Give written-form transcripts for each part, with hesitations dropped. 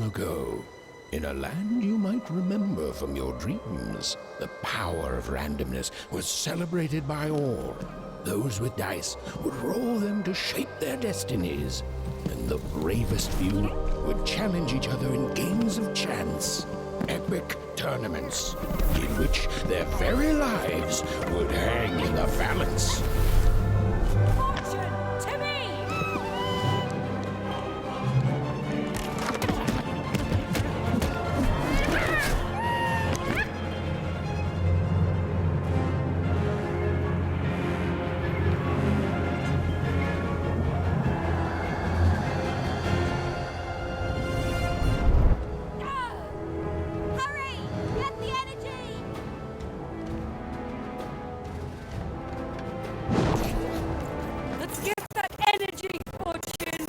ago, in a land you might remember from your dreams, the power of randomness was celebrated by all. Those with dice would roll them to shape their destinies, and the bravest few would challenge each other in games of chance. Epic tournaments, in which their very lives would hang in the balance. Fortune to me! Hurry! Get the energy! Let's get that energy, Fortune!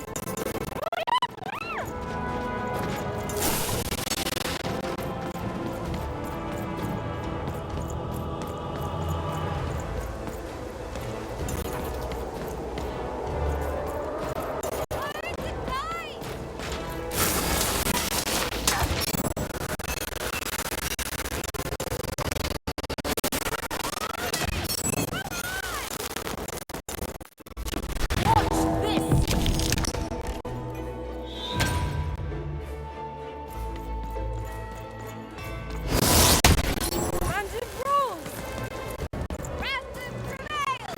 Random rules! Random prevail!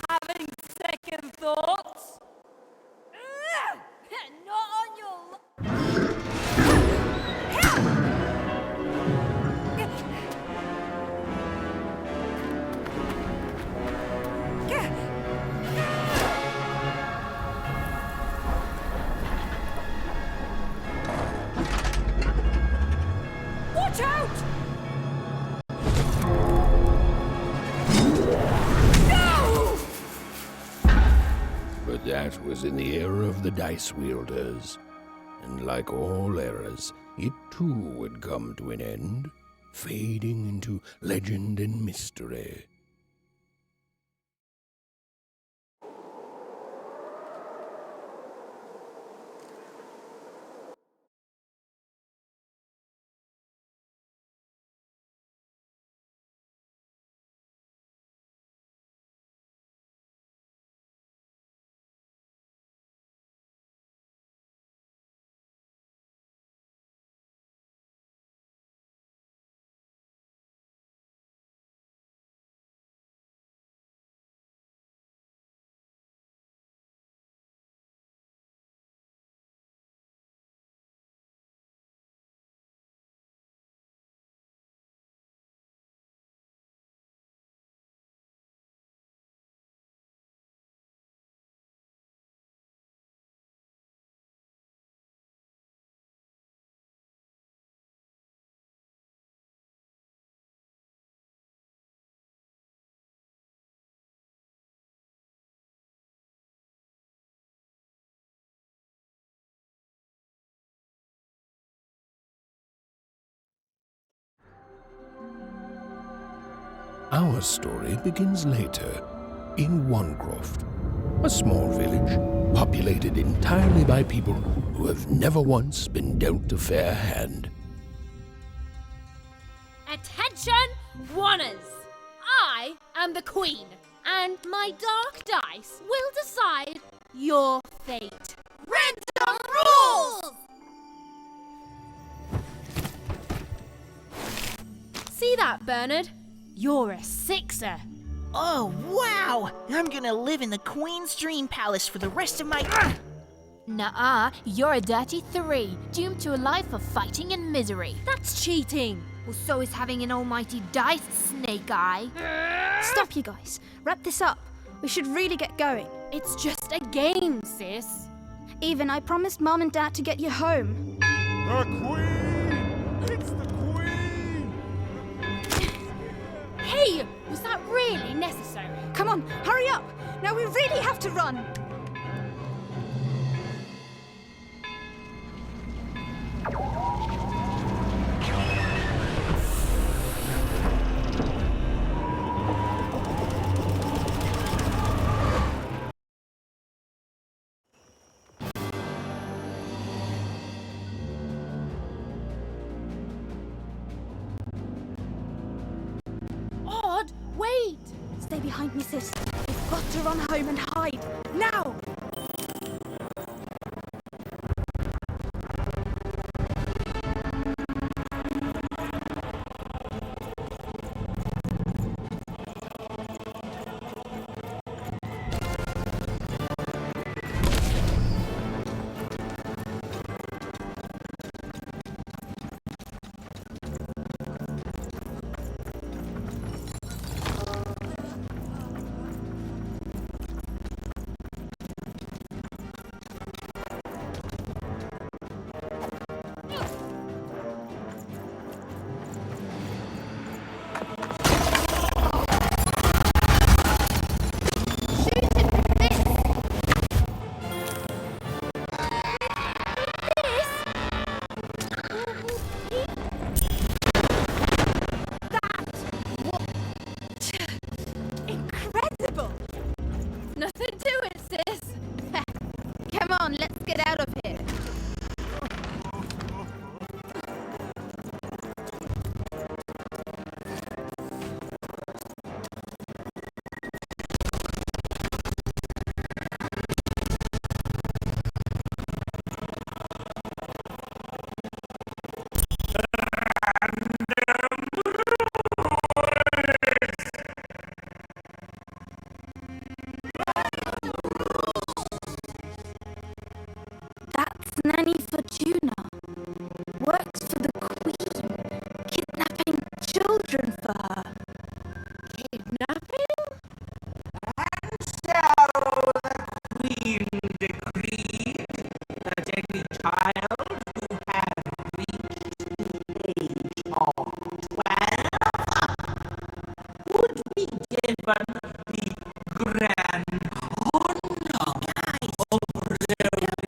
Having second thoughts? Not on your... Watch out! No! But that was in the era of the dice wielders. And like all eras, it too would come to an end, fading into legend and mystery. Our story begins later, in Wanecroft, a small village populated entirely by people who have never once been dealt a fair hand. Attention, Wanners! I am the Queen, and my dark dice will decide your fate. Random rules! See that, Bernard? You're a sixer. Oh, wow! I'm gonna live in the Queen's Dream Palace for the rest of my... Nuh-uh, you're a dirty 3, doomed to a life of fighting and misery. That's cheating. Well, so is having an almighty dice, Snake Eye. Stop, you guys. Wrap this up. We should really get going. It's just a game, sis. Even, I promised Mom and Dad to get you home. The Queen! It's the Queen! Hey, was that really necessary? Come on, hurry up. Now we really have to run. behind me, sis. We've got to run home and hide. Now! Incredible! Nothing to it, sis. Come on, let's get out of here. That's Nanny Fortuna. Works for the Queen. Kidnapping children for her. Kidnapping? Queen decreed that any child who had reached the age of 12 would be given the grand honor of rearing her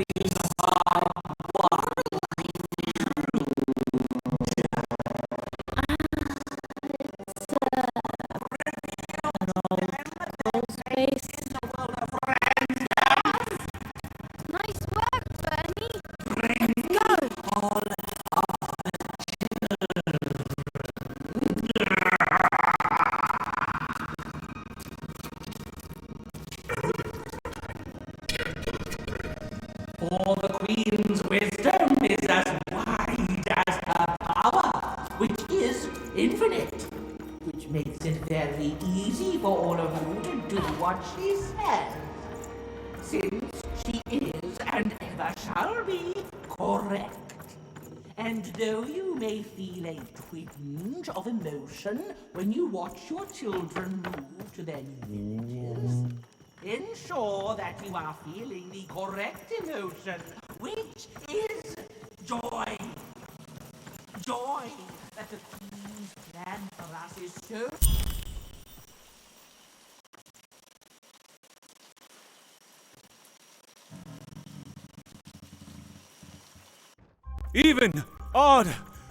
Nice work, Bernie. Let's go. For the Queen's wisdom is as wide as her power, which is infinite, which makes it very easy for all of you to do what she says, since she is and ever shall be correct. And though you may feel a twinge of emotion when you watch your children move to their new villages, ensure that you are feeling the correct emotion, which is joy. Joy that the Queen's plan for us is so... Even! Odd!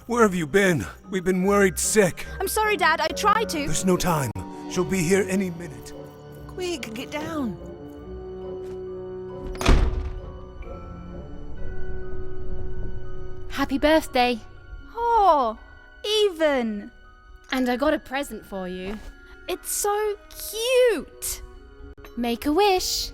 Where have you been? We've been worried sick. I'm sorry, Dad. I tried to. There's no time. She'll be here any minute. Quick, get down. Happy birthday. Oh, Even. And I got a present for you. It's so cute. Make a wish.